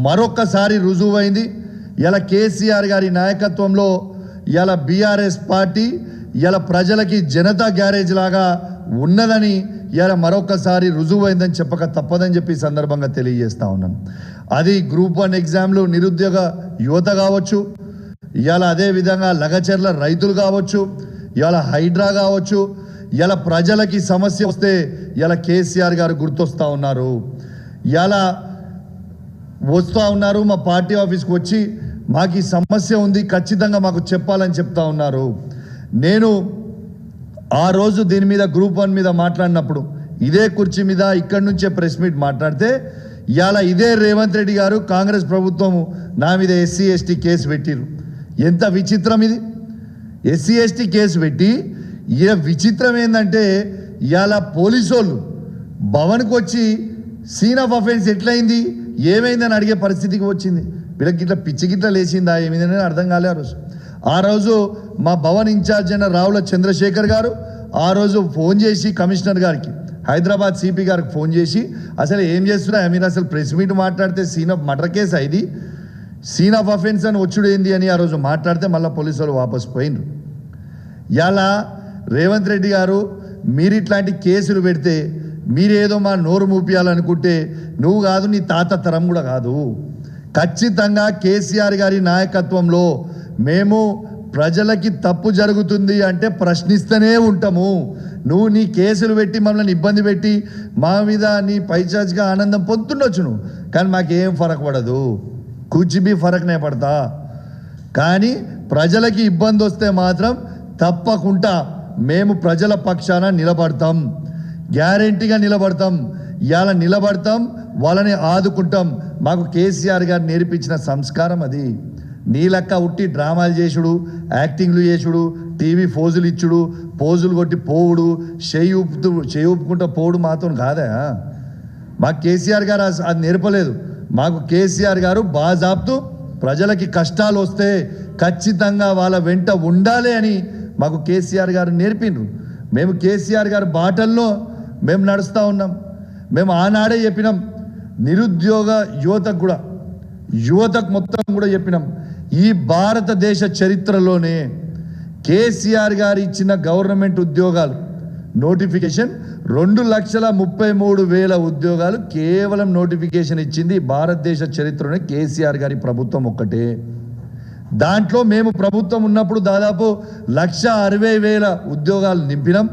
మరొక్కసారి రుజువైంది. ఇలా కేసీఆర్ గారి నాయకత్వంలో ఇలా బీఆర్ఎస్ పార్టీ ఇలా ప్రజలకి జనతా గ్యారేజ్ లాగా ఉన్నదని ఇలా మరొకసారి రుజువైందని చెప్పక తప్పదని చెప్పి సందర్భంగా తెలియజేస్తా ఉన్నాను. అది గ్రూప్ 1 ఎగ్జామ్లు నిరుద్యోగ యువత కావచ్చు, ఇలా అదేవిధంగా లగచర్ల రైతులు కావచ్చు, ఇలా హైడ్రా కావచ్చు, ఇలా ప్రజలకి సమస్య వస్తే ఇలా కేసీఆర్ గారు గుర్తొస్తూ ఉన్నారు. ఇలా వస్తూ ఉన్నారు, మా పార్టీ ఆఫీస్కి వచ్చి మాకు ఈ సమస్య ఉంది ఖచ్చితంగా మాకు చెప్పాలని చెప్తా ఉన్నారు. నేను ఆ రోజు దీని మీద గ్రూప్ 1 మీద మాట్లాడినప్పుడు ఇదే కుర్చీ మీద ఇక్కడి నుంచే ప్రెస్ మీట్ మాట్లాడితే ఇవాళ ఇదే రేవంత్ రెడ్డి గారు కాంగ్రెస్ ప్రభుత్వం నా మీద ఎస్సీ ఎస్టీ కేసు పెట్టిరు. ఎంత విచిత్రం ఇది! ఎస్సీ ఎస్టీ కేసు పెట్టి విచిత్రం ఏంటంటే ఇవాళ పోలీసు వాళ్ళు భవన్కి వచ్చి సీన్ ఆఫ్ అఫెన్స్ ఎట్లయింది ఏమైందని అడిగే పరిస్థితికి వచ్చింది. వీళ్ళకి ఇట్లా పిచ్చి గిట్ల లేచిందా ఏమైందని అర్థం కాలే. ఆ రోజు మా భవన్ ఇన్ఛార్జ్ అయిన రావుల చంద్రశేఖర్ గారు ఆ రోజు ఫోన్ చేసి కమిషనర్ గారికి, హైదరాబాద్ సిపి గారికి ఫోన్ చేసి అసలు ఏం చేస్తున్నా మీరు అసలు ప్రెస్ మీట్ మాట్లాడితే సీన్ ఆఫ్ మర్డర్ కేసు ఇది, సీన్ ఆఫ్ అఫెన్స్ అని వచ్చుడు ఏంది అని ఆ రోజు మాట్లాడితే మళ్ళీ పోలీసు వాళ్ళు వాపసు పోయినరు. ఇలా రేవంత్ రెడ్డి గారు మీరు ఇట్లాంటి కేసులు పెడితే మీరేదో మా నోరు మూపియాలనుకుంటే నువ్వు కాదు, నీ తాత తరం కూడా కాదు. ఖచ్చితంగా కేసీఆర్ గారి నాయకత్వంలో మేము ప్రజలకి తప్పు జరుగుతుంది అంటే ప్రశ్నిస్తూనే ఉంటాము. నువ్వు నీ కేసులు పెట్టి మమ్మల్ని ఇబ్బంది పెట్టి మా మీద నీ పైచాచిగా ఆనందం పొందుతుండొచ్చు నువ్వు, కానీ మాకేం ఫరక్ పడదు, కుచిబీ ఫరక్నే పడతా. కానీ ప్రజలకి ఇబ్బంది వస్తే మాత్రం తప్పకుండా మేము ప్రజల పక్షాన నిలబడతాం, గ్యారెంటీగా నిలబడతాం. ఇలా నిలబడతాం, వాళ్ళని ఆదుకుంటాం. మాకు కేసీఆర్ గారు నేర్పించిన సంస్కారం అది. నీ లెక్క ఉట్టి డ్రామాలు చేసుడు, యాక్టింగ్లు చేసుడు, టీవీ ఫోజులు ఇచ్చుడు, పోజులు కొట్టి పోవుడు, చేయి ఊపుకుంటూ పోవుడు మాతో కాదా? మాకు కేసీఆర్ గారు అది నేర్పలేదు. మాకు కేసీఆర్ గారు బాజాబ్తూ ప్రజలకి కష్టాలు వస్తే ఖచ్చితంగా వాళ్ళ వెంట ఉండాలి అని మాకు కేసీఆర్ గారు నేర్పినరు. మేము కేసీఆర్ గారి బాటల్లో మేము నడుస్తూ ఉన్నాం. మేము ఆనాడే చెప్పినాం, నిరుద్యోగ యువతకు మొత్తం కూడా చెప్పినాం, ఈ భారతదేశ చరిత్రలోనే కేసీఆర్ గారు ఇచ్చిన గవర్నమెంట్ ఉద్యోగాలు నోటిఫికేషన్ 2,33,000 ఉద్యోగాలు కేవలం నోటిఫికేషన్ ఇచ్చింది భారతదేశ చరిత్రలోనే కేసీఆర్ గారి ప్రభుత్వం ఒక్కటే. దాంట్లో మేము ప్రభుత్వం ఉన్నప్పుడు దాదాపు 1,60,000 ఉద్యోగాలు నింపినాం.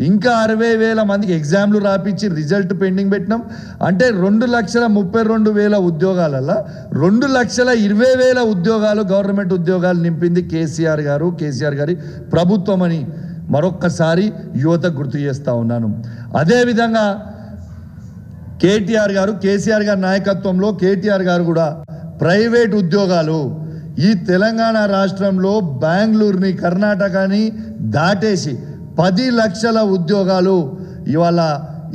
ఇంకా 60,000 మందికి ఎగ్జామ్లు రాపించి రిజల్ట్ పెండింగ్ పెట్టినాం. అంటే 2,32,000 ఉద్యోగాలలో 2,20,000 ఉద్యోగాలు గవర్నమెంట్ ఉద్యోగాలు నింపింది కేసీఆర్ గారి ప్రభుత్వం అని మరొక్కసారి యువత గుర్తు చేస్తూ ఉన్నాను. అదేవిధంగా కేసీఆర్ గారి నాయకత్వంలో కేటీఆర్ గారు కూడా ప్రైవేట్ ఉద్యోగాలు ఈ తెలంగాణ రాష్ట్రంలో బెంగళూరుని కర్ణాటకని దాటేసి 10 లక్షల ఉద్యోగాలు ఇవాళ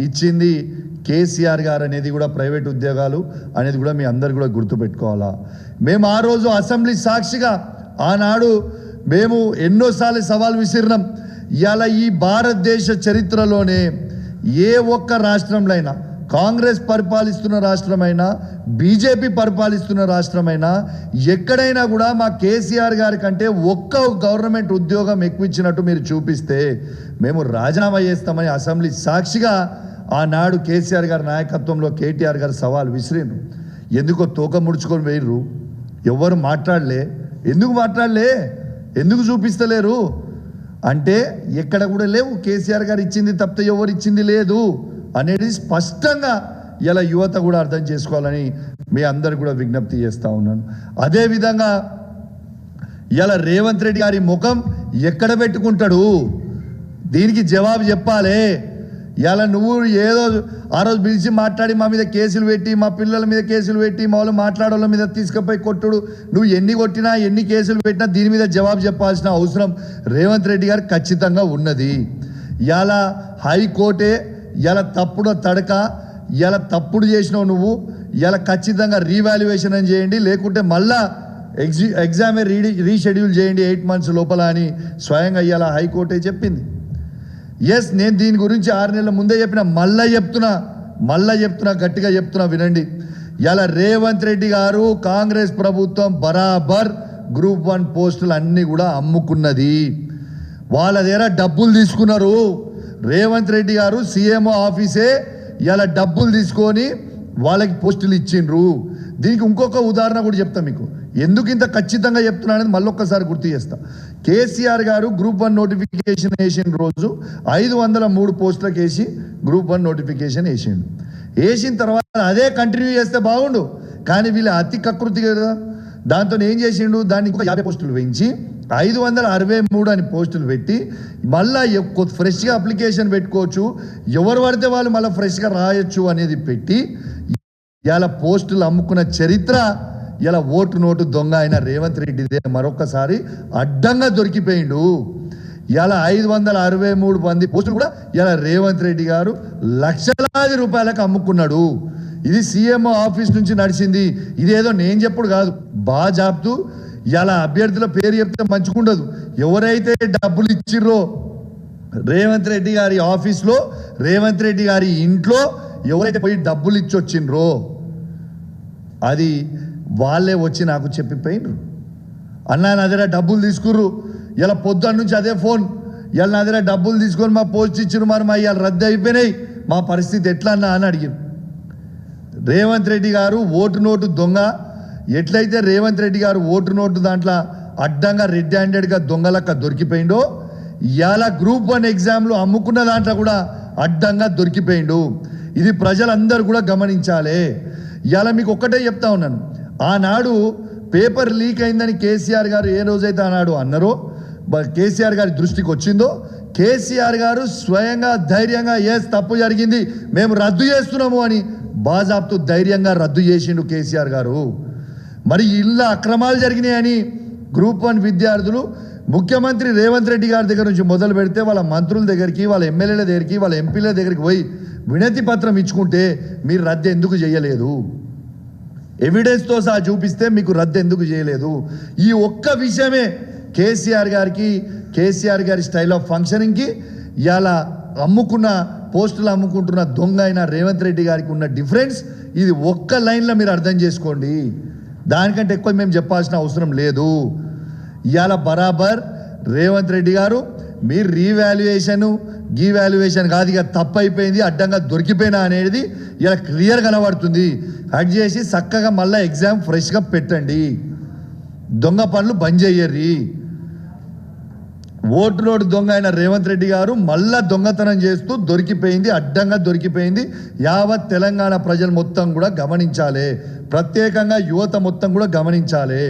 ఇచ్చింది కేసీఆర్ గారు అనేది కూడా ప్రైవేట్ ఉద్యోగాలు అనేది కూడా మీ అందరు కూడా గుర్తుపెట్టుకోవాలా. మేము ఆ రోజు అసెంబ్లీ సాక్షిగా ఆనాడు మేము ఎన్నోసార్లు సవాల్ విసిరినాం. ఇవాళ ఈ భారతదేశ చరిత్రలోనే ఏ ఒక్క రాష్ట్రంలో అయినా, కాంగ్రెస్ పరిపాలిస్తున్న రాష్ట్రమైనా బీజేపీ పరిపాలిస్తున్న రాష్ట్రమైనా ఎక్కడైనా కూడా మా కేసీఆర్ గారి కంటే ఒక్క గవర్నమెంట్ ఉద్యోగం ఎక్కువ ఇచ్చినట్టు మీరు చూపిస్తే మేము రాజీనామా చేస్తామని అసెంబ్లీ సాక్షిగా ఆనాడు కేసీఆర్ గారి నాయకత్వంలో కేటీఆర్ గారు సవాల్ విసిరిండ్రు. ఎందుకో తోక ముడుచుకొని వేయరు, ఎవరు మాట్లాడలే. ఎందుకు చూపిస్తలేరు అంటే ఎక్కడ కూడా లేవు, కేసీఆర్ గారు ఇచ్చింది తప్పితే ఎవరు ఇచ్చింది లేదు అనేది స్పష్టంగా ఇలా యువత కూడా అర్థం చేసుకోవాలని మీ అందరు కూడా విజ్ఞప్తి చేస్తూ ఉన్నాను. అదేవిధంగా ఇలా రేవంత్ రెడ్డి గారి ముఖం ఎక్కడ పెట్టుకుంటాడు, దీనికి జవాబు చెప్పాలి. ఇలా నువ్వు ఏదో ఆ రోజు పిలిచి మాట్లాడి మా మీద కేసులు పెట్టి, మా పిల్లల మీద కేసులు పెట్టి, మా వాళ్ళు మాట్లాడోళ్ళ మీద తీసుకుపోయి కొట్టుడు, నువ్వు ఎన్ని కొట్టినా ఎన్ని కేసులు పెట్టినా దీని మీద జవాబు చెప్పాల్సిన అవసరం రేవంత్ రెడ్డి గారు ఖచ్చితంగా ఉన్నది. ఇలా హైకోర్టే ఇలా తప్పుడు తడక, ఇలా తప్పుడు చేసినావు నువ్వు, ఇలా ఖచ్చితంగా రీవాల్యుయేషన్ అని చేయండి, లేకుంటే మళ్ళా ఎగ్జామే రీషెడ్యూల్ చేయండి 8 months లోపల అని స్వయంగా ఇలా హైకోర్టే చెప్పింది. ఎస్, నేను దీని గురించి 6 నెలల ముందే చెప్పిన, మళ్ళా చెప్తున్నా, గట్టిగా చెప్తున్నా, వినండి. ఇలా రేవంత్ రెడ్డి గారు కాంగ్రెస్ ప్రభుత్వం బరాబర్ గ్రూప్ 1 పోస్టులు అన్నీ కూడా అమ్ముకున్నది. వాళ్ళ దగ్గర డబ్బులు తీసుకున్నారు. రేవంత్ రెడ్డి గారు సీఎంఓ ఆఫీసే ఇలా డబ్బులు తీసుకొని వాళ్ళకి పోస్టులు ఇచ్చిండ్రు. దీనికి ఇంకొక ఉదాహరణ కూడా చెప్తా మీకు. ఎందుకు ఇంత ఖచ్చితంగా చెప్తున్నానని మళ్ళొక్కసారి గుర్తు చేస్తా. కేసీఆర్ గారు గ్రూప్ 1 నోటిఫికేషన్ వేసిన రోజు 503 పోస్టులకు వేసి గ్రూప్ 1 నోటిఫికేషన్ వేసిండు. వేసిన తర్వాత అదే కంటిన్యూ చేస్తే బాగుండు, కానీ వీళ్ళు అతి కకృతి కదా. దాంతో ఏం చేసిండు, దాన్ని ఇంకొక 50 పోస్టులు వేయించి 563 అని పోస్టులు పెట్టి మళ్ళీ ఫ్రెష్గా అప్లికేషన్ పెట్టుకోవచ్చు, ఎవరు పడితే వాళ్ళు మళ్ళీ ఫ్రెష్గా రాయొచ్చు అనేది పెట్టి ఇలా పోస్టులు అమ్ముకున్న చరిత్ర ఇలా ఓటు నోటు దొంగ అయిన రేవంత్ రెడ్డిదే మరొకసారి అడ్డంగా దొరికిపోయిండు. ఇలా 563 మంది పోస్టులు కూడా ఇలా రేవంత్ రెడ్డి గారు లక్షలాది రూపాయలకు అమ్ముకున్నాడు. ఇది సీఎంఓ ఆఫీస్ నుంచి నడిచింది. ఇదేదో నేను చెప్పుడు కాదు, బాగా జాబ్తూ ఇలా అభ్యర్థుల పేరు చెప్తే మంచుకుండదు. ఎవరైతే డబ్బులు ఇచ్చిర్రో రేవంత్ రెడ్డి గారి ఆఫీస్లో, రేవంత్ రెడ్డి గారి ఇంట్లో ఎవరైతే పోయి డబ్బులు ఇచ్చి వచ్చిండ్రో అది వాళ్ళే వచ్చి నాకు చెప్పిపోయినరు. అన్నా నా దగ్గర డబ్బులు తీసుకుర్రు, ఇలా పొద్దున్న నుంచి అదే ఫోన్, ఇలా నా దగ్గర డబ్బులు తీసుకొని మా పోస్ట్ ఇచ్చిరు, మరి మా ఇవాళ రద్దు అయిపోయినాయి, మా పరిస్థితి ఎట్లా అన్నా అని అడిగారు. రేవంత్ రెడ్డి గారు ఓటు నోటు దొంగ. ఎట్లయితే రేవంత్ రెడ్డి గారు ఓటు నోటు దాంట్లో అడ్డంగా రెడ్ హ్యాండెడ్గా దొంగలక్క దొరికిపోయిండో, ఇవాళ గ్రూప్ 1 ఎగ్జామ్లు అమ్ముకున్న దాంట్లో కూడా అడ్డంగా దొరికిపోయిండు. ఇది ప్రజలందరూ కూడా గమనించాలి. ఇవాళ మీకు ఒక్కటే చెప్తా ఉన్నాను, ఆనాడు పేపర్ లీక్ అయిందని కేసీఆర్ గారు ఏ రోజైతే ఆనాడు అన్నారో, కేసీఆర్ గారి దృష్టికి వచ్చిందో, కేసీఆర్ గారు స్వయంగా ధైర్యంగా తప్పు జరిగింది మేము రద్దు చేస్తున్నాము అని బాజాబ్తు ధైర్యంగా రద్దు చేసిండు కేసీఆర్ గారు. మరి ఇలా అక్రమాలు జరిగినాయని గ్రూప్ 1 విద్యార్థులు ముఖ్యమంత్రి రేవంత్ రెడ్డి గారి దగ్గర నుంచి మొదలు పెడితే వాళ్ళ మంత్రుల దగ్గరికి, వాళ్ళ ఎమ్మెల్యేల దగ్గరికి, వాళ్ళ ఎంపీల దగ్గరికి పోయి వినతి పత్రం ఇచ్చుకుంటే మీరు రద్దు ఎందుకు చేయలేదు, ఎవిడెన్స్తో సహా చూపిస్తే మీకు రద్దు ఎందుకు చేయలేదు? ఈ ఒక్క విషయమే కేసీఆర్ గారి స్టైల్ ఆఫ్ ఫంక్షనింగ్కి ఇలా అమ్ముకున్న పోస్టులు అమ్ముకుంటున్న దొంగ అయిన రేవంత్ రెడ్డి గారికి ఉన్న డిఫరెన్స్ ఇది ఒక్క లైన్లో మీరు అర్థం చేసుకోండి. దానికంటే ఎక్కువ మేము చెప్పాల్సిన అవసరం లేదు. ఇవాళ బరాబర్ రేవంత్ రెడ్డి గారు మీరు గీవాల్యుయేషన్ కాదు, ఇక తప్పు అయిపోయింది, అడ్డంగా దొరికిపోయినా అనేది ఇలా క్లియర్ కనబడుతుంది. హట్ చేసి చక్కగా మళ్ళీ ఎగ్జామ్ ఫ్రెష్గా పెట్టండి, దొంగ పనులు బంద్ చెయ్యర్రి. ఓటు నోటు దొంగ అయిన రేవంత్ రెడ్డి గారు మళ్ళా దొంగతనం చేస్తూ దొరికిపోయింది, అడ్డంగా దొరికిపోయింది. యావత్ తెలంగాణ ప్రజలు మొత్తం కూడా గమనించాలి, ప్రత్యేకంగా యువత మొత్తం కూడా గమనించాలి.